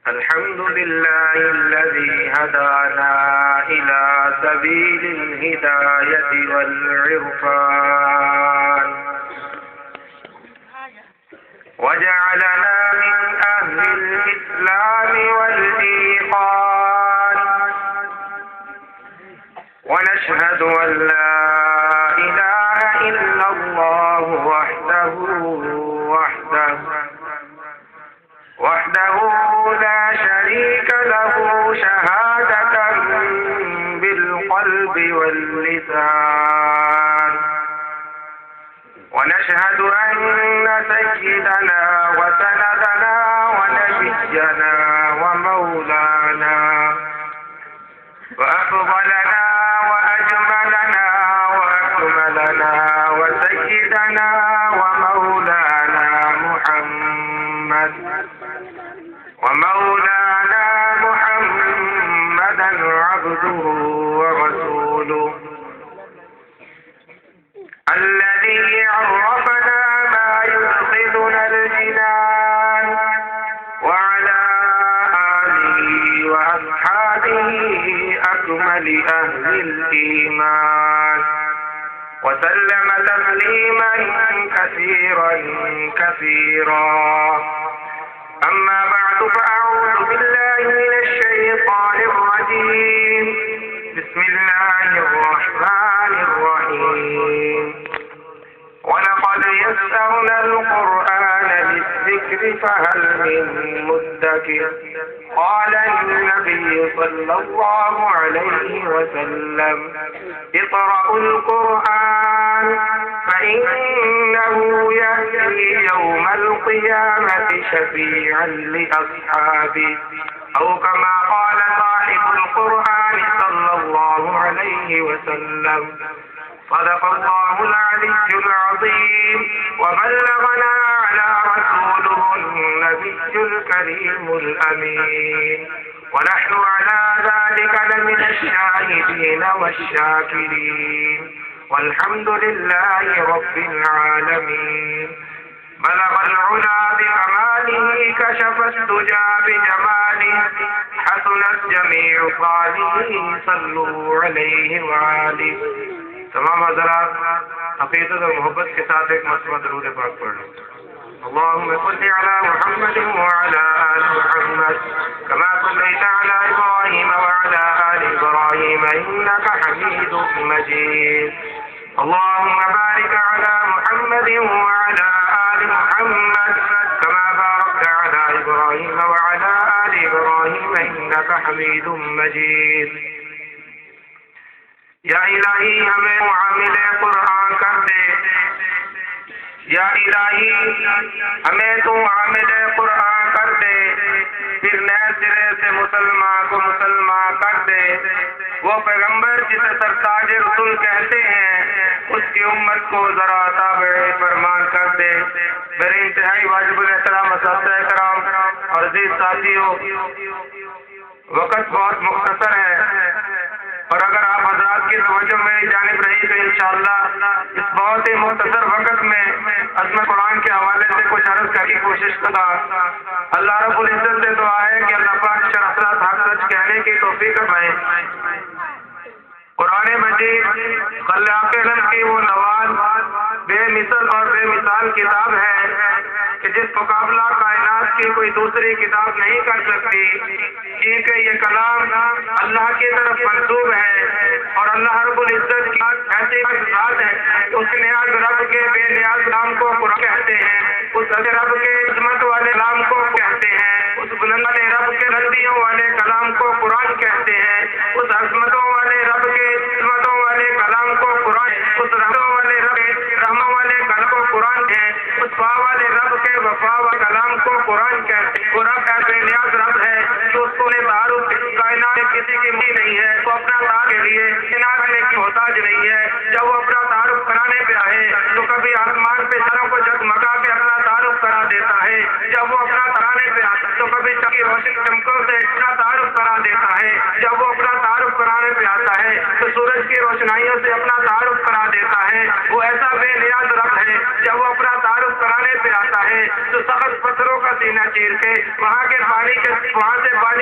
الحمد لله الذي هدانا إلى سبيل الهداية والعرفان وجعلنا من أهل الإسلام والإيقان ونشهد أن لا إله إلا الله وحده لا شريك له شهادة بالقلب واللسان ونشهد أن سيدنا وسندنا ونبينا ومولانا وأفضلنا وأجملنا وأكملنا وسيدنا ومولانا محمدا عبده ورسوله الذي عرفنا ما يدخلنا الجنان وعلى آله وأصحابه أكمل أهل الإيمان وسلم تسليما كثيرا أما بعد فأعوذ بالله من الشيطان الرجيم بسم الله الرحمن الرحيم ولقد يسرنا القرآن للذكر فهل من مدكر قال النبي صلى الله عليه وسلم اقرأوا القرآن فإنه يأتي يوم القيامة شفيعا لأصحابه أو كما قال صاحب القرآن صلى الله عليه وسلم صدق الله العلي العظيم وبلغنا على رسوله النبي الكريم الأمين ونحن على ذلك لمن الشاهدين والشاكرين والحمد لله رب العالمين بلغ العلا بكماله كشف الدجى بجماله حسنت جميع صالحه صلوا عليه وآله تمام حضرات عقیدت اور محبت کے ساتھ ایک مرتبہ درود پاک پڑھ لیں اللهم صل على محمد وعلى آل محمد كما صليت على إبراهيم وعلى آل إبراهيم إنك حميد مجيد اللهم بارك على محمد وعلى آل محمد كما باركت على إبراهيم وعلى آل إبراهيم إنك حميد مجيد یا الہی ہمیں معامل قرآن کر دے یا الہی ہمیں تو عامل قرآن کر دے پھر نئے سرے سے مسلمان کو مسلمان کر دے وہ پیغمبر جسے سرتاج رسول کہتے ہیں اس کی امت کو ذرا تابع فرمان کر دے میرے انتہائی واجب الاحترام اساتذہ کرام اور عزیز ساتھیوں وقت بہت مختصر ہے اور اگر آپ حضرات کی توجہ میری جانب رہی تو انشاءاللہ اس بہت ہی مختصر وقت میں عظمت قرآن کے حوالے سے کچھ عرض کرنے کی کوشش کرا اللہ رب العزت سے دعا ہے کہ اللہ پاک شرافت حق سچ کہنے کی توفیق فرمائے قرآن مجید خلاق علم کی وہ نواز بے مثل اور بے مثال کتاب ہے کہ جس مقابلہ کائنات کی کوئی دوسری کتاب نہیں کر سکتی کیونکہ یہ کلام اللہ کی طرف منسوب ہے اور اللہ رب العزت کی ایسی ذات ہے کہ اس نیاز رب کے بے نیاز کلام کو قرآن کہتے ہیں اس رب کے عظمت والے کلام کو کہتے ہیں اس بلند رب کے بلندیوں والے کلام کو قرآن کہتے ہیں اس عظمتوں والے رب کے عظمتوں والے کلام کو قرآن اس رحمتوں والے رب رحموں والے کلام کو قرآن ہے اس وفا والے رب کے وفا والے کلام کو قرآن کہتے ہیں قرآن کا بے نیاز رب ہے کہ اس کو تعارف کائنات کسی کی نہیں ہے تو اپنا تعارف کے لیے انعام کی محتاج نہیں ہے جب وہ اپنا تعارف کرانے پہ آئے تو کبھی تو سخت پتھروں کا سینہ چیر کے وہاں سے پانی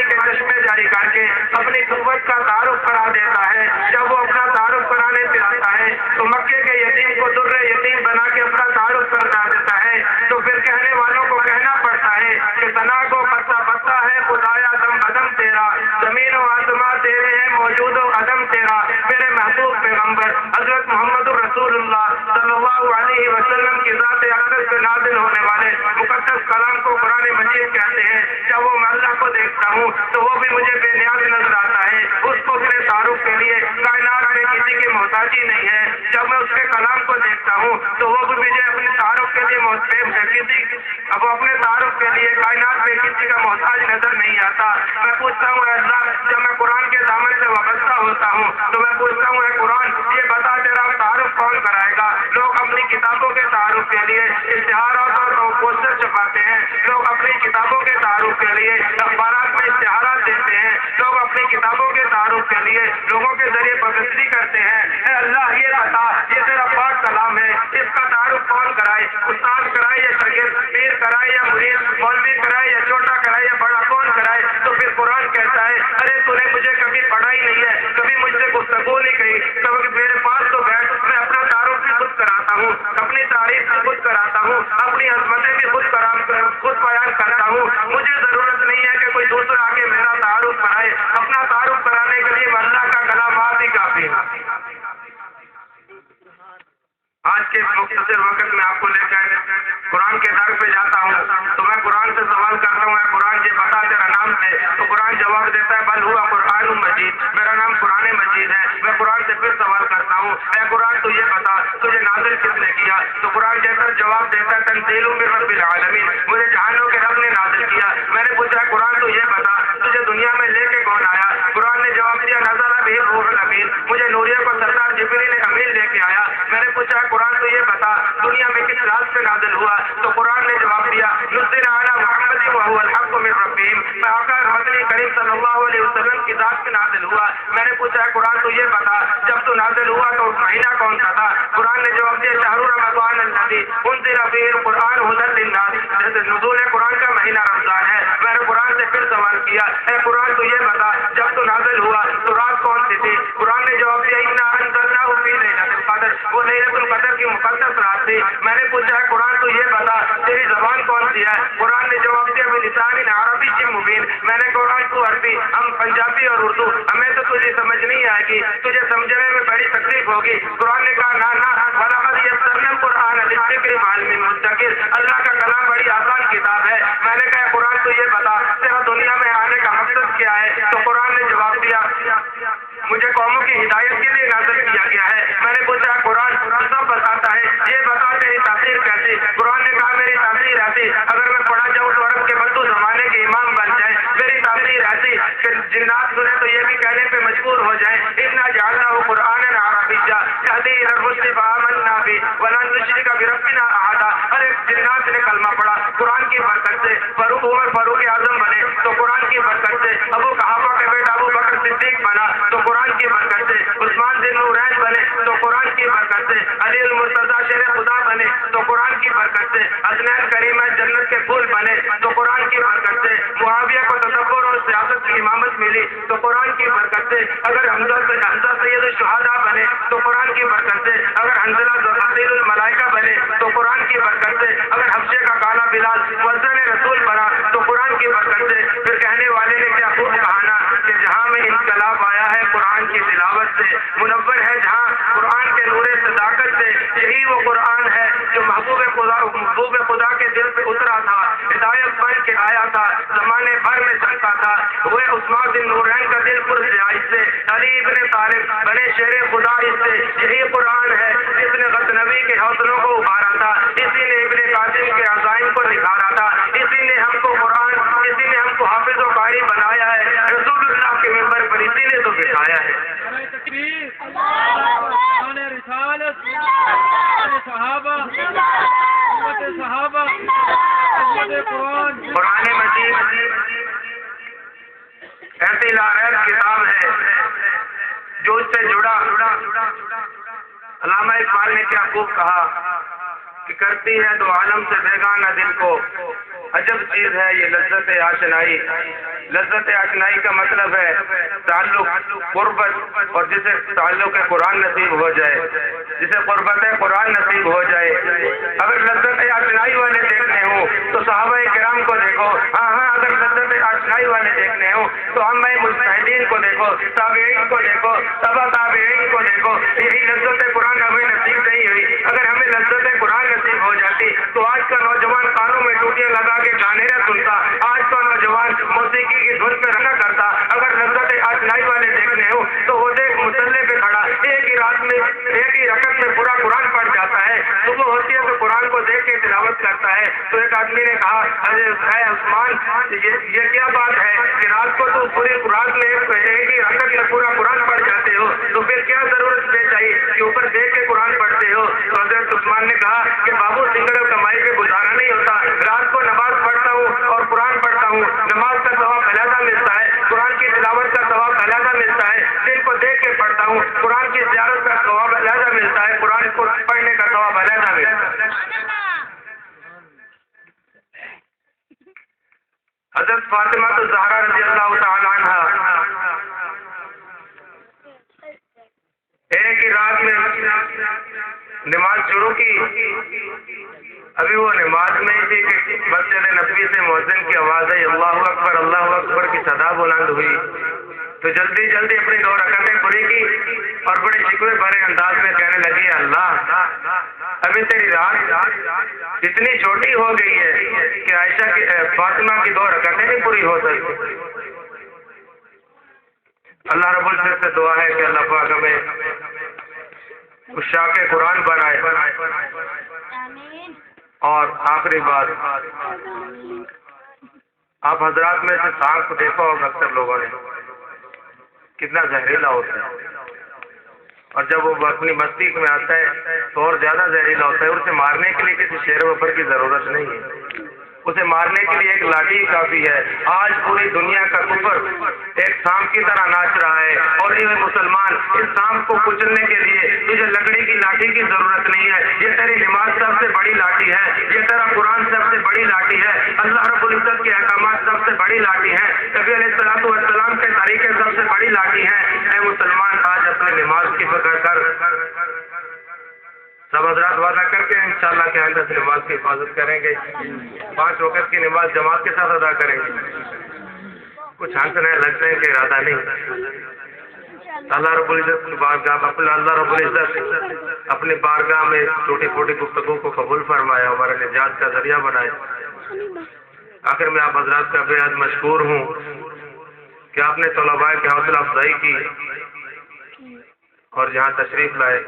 کے چشمے جاری کر کے اپنی قوت کا تعارف کرا دیتا ہے. جب وہ اپنا تعارف کرانے سے آتا ہے تو مکے کے یتیم کو در یتیم بنا کے اپنا تعارف کرا دیتا ہے. تو پھر کہنے والوں کو کہنا پڑتا ہے کہ ثنا کو پتا پتا ہے خدایا دم بدم تیرا، زمین و آسماں تیرے ہیں موجود و عدم تیرا. میرے محبوب پیغمبر حضرت محمد رسول اللہ صلی اللہ علیہ وسلم کی ذات اقدس پہ نازل ہونے والے مقدس کلام کو قرآن مجید کہتے ہیں. جب وہ میں اللہ کو دیکھتا ہوں تو وہ بھی مجھے بے نیاز نظر آتا ہے. اس کو اپنے تعارف کے لیے کائنات میں کسی کی محتاجی نہیں ہے. جب میں اس کے کلام کو دیکھتا ہوں تو وہ بھی مجھے اپنے تعارف کے لیے وہ اپنے تعارف کے لیے کائنات میں کسی کا محتاج نظر نہیں آتا. میں پوچھتا ہوں اے اللہ، جب میں قرآن کے دامن سے وابستہ ہوتا ہوں تو میں پوچھتا ہوں اے قرآن، یہ بتا تیرا تعارف کون کرائے گا؟ لوگ اپنی کتابوں کے تعارف کے لیے اشتہارات اور پوسٹر چھپاتے ہیں. لوگ اپنی کتابوں کے تعارف کے لیے اخبارات میں اشتہارات دیتے ہیں. لوگ اپنی کتابوں کے تعارف کے لیے لوگوں کے ذریعے پبلسٹی کرتے ہیں. اے اللہ، یہ بتا، یہ تیرا پاک کلام ہے، اس کا تعارف کون کرائے؟ استاد کرائے یا شاگرد، پیر کرائے یا مرید، مولوی کرائے یا چھوٹا کرائے یا بڑا، کون کرائے؟ تو پھر قرآن کہتا ہے ارے تو نے مجھے کبھی پڑھا ہی نہیں ہے، کبھی مجھ سے گفتگو نہیں کہی، کبھی میرے پاس تو بیٹھ، میں اپنا تعارف بھی خود کراتا ہوں، اپنی تعریف بھی خود کراتا ہوں، اپنی عظمتیں بھی خود بیان کرتا ہوں. مجھے ضرورت نہیں ہے کہ کوئی دوسرا آ کے میرا تعارف کرائے. اپنا تعارف کرانے کے لیے اللہ کا کلام آپ ہی کافی ہے. آج کے مختصر وقت میں آپ کو لے کر قرآن کے در پہ جاتا ہوں تو میں قرآن سے سوال کرتا ہوں، اے قرآن یہ بتا تیرا نام ہے؟ تو قرآن جواب دیتا ہے بل ہوا قرآن مجید، میرا نام قرآن مجید ہے. میں قرآن سے پھر سوال کرتا ہوں، اے قرآن تو یہ بتا تجھے نازل کس نے کیا؟ تو قرآن جیسا جواب دیتا ہے تنزیل من رب العالمین، مجھے جہانوں کے رب نے نازل کیا. میں نے پوچھا قرآن تو یہ بتا تجھے دنیا میں لے کے کون آیا؟ قرآن نے جواب دیا نزل بہ الروح الامین، مجھے نوریہ کو سردار جبریل امین لے کے آیا. میں نے پوچھا قرآن تو یہ بتا دنیا میں کس راز سے نازل ہوا؟ تو قرآن نے جواب دیا نزل علی محمد وهو الحق من ربهم، میں آقا مدنی کریم صلی اللہ علیہ وسلم کی ذات سے نازل ہوا. میں نے پوچھا قرآن تو یہ بتا جب تو نازل ہوا تو مہینہ کون سا تھا؟ قرآن نے جواب دیا شہر رمضان الذی انزل فیہ القرآن ھدی للناس، نزول قرآن کا مہینہ رمضان ہے. میں نے قرآن سے پھر سوال کیا اے قرآن تو یہ بتا جب تو نازل ہوا تو رات کون سی تھی؟ قرآن نے جواب دیا انا انزلناہ فی لیلۃ القدر، وہ لیلۃ القدر کی مقدس رات تھی. میں نے پوچھا قرآن تو یہ بتا تیری زبان کون سی ہے؟ قرآن نے جواب دیا بلسان عربی مبین. میں نے قرآن تو عربی، ہم پنجابی اور اردو، ہمیں تو تجھے سمجھ نہیں آئے گی، تجھے سمجھنے میں بڑی تکلیف ہوگی. قرآن نے کہا نہ وَلَقَدْ يَسَّرْنَا الْقُرْآنَ لِلذِّكْرِ فَهَلْ مِن مُدَّكِرٍ، اللہ کا کلام بڑی آسان کتاب ہے. میں نے کہا قرآن تو یہ بتا تیرا دنیا میں آنے کا مقصد کیا ہے؟ تو قرآن نے جواب دیا مجھے قوموں کی ہدایت کے لیے نازل کیا گیا ہے. میں نے پوچھا قرآن سب بتاتا ہے، یہ بتا تیری تاثیر کیسی؟ قرآن نے کہا میری تاثیر ایسی اگر میں پڑھا جاؤں تو عرب کے بدو زمانے کے امام بن جائے. میری تاثیر ایسی کہ جنات سنے تو یہ بھی کہنے پہ مجبور ہو جائیں انا جعلناہ قرآنا عربیا یہدی الی الرشد فآمنا بہ ولن نشرک بربنا احدا. ارے جنات نے کلمہ پڑھا قرآن کی برکت سے، عمر فاروق اعظم بنے تو قرآن کی برکت سے، ابو قحافہ کے بیٹا ابو بکر صدیق بنا تو قرآن کی برکت سے، عثمان ذی النورین بنے تو قرآن کی برکت سے، علی المرتضیٰ شیر خدا بنے تو قرآن کی برکت سے، حسنین کریمہ جنت کے پھول بنے تو قرآن کی برکت سے، معاویہ کو تصور اور سیاست کی امامت ملی تو قرآن کی برکت سے، اگر حمزہ سید الشہداء بنے تو قرآن کی برکت سے، اگر حنظلہ وزیر الملائکہ بنے تو قرآن کی برکت سے، اگر حبشے کا کالا بلال مؤذن رسول بنا تو قرآن کی برکت سے. پھر کہنے والے نے کیا خوب کہانا کہ جہاں میں انقلاب آیا ہے قرآن کی تلاوت سے، منور ہے جہاں قرآن کے نور صداقت سے. یہی وہ قرآن ہے جو محبوب خدا کے دل پہ اترا تھا، ہدایت بن کے آیا تھا، زمانے بھر میں چلتا تھا. وہ عثمان ذی النورین کا دل پر رہائش سے، علی ابن طالب بنے شیر خدا اس سے. یہی قرآن ہے جس نے غزنوی کے حوصلوں کو ابھارا تھا، اسی نے ابن قاسم کے عزائم کو نکھارا تھا، اسی نے ہم کو قرآن، اسی نے ہم کو حافظ و قاری بنایا ہے. رسول اللہ کے ممبر پر اسی نے تو بٹھایا ہے. قرآن مجید ایسی لاغیر کتاب ہے جو اس سے جڑا. علامہ اقبال نے کیا خوب کہا کہ کرتی ہے دو عالم سے بیگانہ دل کو عجب چیز ہے یہ لذت آشنائی۔ لذت آشنائی کا مطلب ہے تعلق، قربت، اور جسے تعلق قرآن نصیب ہو جائے، جسے قربت قرآن نصیب ہو جائے۔ اگر لذت آشنائی والے دیکھنے ہوں تو صحابہ کرام کو دیکھو، ہاں اگر لذت آشنائی والے دیکھنے ہوں تو ہم مجتہدین کو دیکھو، تابعین کو دیکھو، تبع تابعین کو دیکھو۔ یہی لذت قرآن ہمیں نصیب نہیں ہوئی۔ اگر ہمیں لذت قرآن نصیب ہو جاتی تو آج کا نوجوان کانوں میں ٹوٹیاں لگا کے گانے نہ سنتا، آج کا نوجوان موسیقی کی دھن پہ نہ کرتا۔ اگر لذت آشنائی والے دیکھنے ہو تو وہ دیکھ مسلح پہ کھڑا ایک ہی رات میں ایک ہی رکعت میں پورا قرآن پڑھ جاتا ہے۔ صبح ہوتی ہے تو قرآن کو دیکھ کے تلاوت کرتا ہے۔ تو ایک آدمی نے کہا اے عثمان، یہ کیا بات ہے کہ رات کو تو پوری رات میں ایک ہی رکعت میں پورا قرآن پڑھ جاتے ہو، تو پھر کیا ضرورت پیش آئی کہ اوپر دیکھ کے قرآن پڑھتے ہو؟ تو حضرت عثمان نے کہا کہ بابو سنگڑ کمائی پہ گزارا نہیں ہوتا، رات کو نماز پڑھتا ہوں اور قرآن پڑھتا ہوں، نماز کا ثواب علیحدہ ملتا ہے، قرآن کی تلاوت کا ثواب علیحدہ ملتا ہے، دل کو دیکھ کے پڑھتا ہوں، قرآن کی زیارت کا ثواب علیحدہ ملتا ہے، قرآن کو پڑھنے کا ثواب علیحدہ ملتا ہے۔ حضرت فاطمہ الزہرا رضی اللہ تعالی عنہ ایک ہی رات میں نماز شروع کی۔ ابھی وہ نماز میں ہی تھی کہ مسجد نبوی سے مؤذن کی آواز آئی، اللہ اکبر کی صدا بلند ہوئی۔ تو جلدی جلدی اپنی 2 رکعتیں پوری کی اور بڑے شکوے بھرے انداز میں کہنے لگی، اللہ ابھی تیری رات اتنی چھوٹی ہو گئی ہے کہ عائشہ کی فاطمہ کی 2 رکعتیں نہیں پوری ہو سکتی۔ اللہ رب العزت سے دعا ہے کہ اللہ پاک ہمیں عشاق قرآن بنائے۔ اور آخری بات، آپ حضرات میں سے سانپ کو دیکھا ہوگا اکثر لوگوں نے، کتنا زہریلا ہوتا ہے، اور جب وہ اپنی مستی میں آتا ہے تو اور زیادہ زہریلا ہوتا ہے۔ اسے مارنے کے لیے کسی شیر وفر کی ضرورت نہیں ہے، اسے مارنے کے لیے ایک لاٹھی کافی ہے۔ آج پوری دنیا کا کفر ایک سانپ کی طرح ناچ رہا ہے، اور یہ مسلمان اس سانپ کو کچلنے کے لیے تجھے لکڑی کی لاٹھی کی ضرورت نہیں ہے، یہ تیری نماز سب سے بڑی لاٹھی ہے، یہ تیرا قرآن سب سے بڑی لاٹھی ہے، اللہ رب العزت کے احکامات سب سے بڑی لاٹھی ہے، نبی علیہ السلام کے طریقے سب سے بڑی لاٹھی ہے۔ اے مسلمان، آج اپنے نماز کی فکر کر۔ سب حضرات وعدہ کر کے انشاءاللہ کہ آئندہ سے نماز کی حفاظت کریں گے، 5 وقت کی نماز جماعت کے ساتھ ادا کریں گے۔ کچھ ہنسنے لگتے ہیں کہ ارادہ نہیں۔ اللہ رب العزت کی بارگاہ اللہ رب العزت اپنی بارگاہ میں چھوٹی چھوٹی گفتگو کو قبول فرمایا، ہمارے نجات کا ذریعہ بنائے۔ آخر میں آپ حضرات کا بے حد مشکور ہوں کہ آپ نے طلباء کی حوصلہ افزائی کی اور یہاں تشریف لائے۔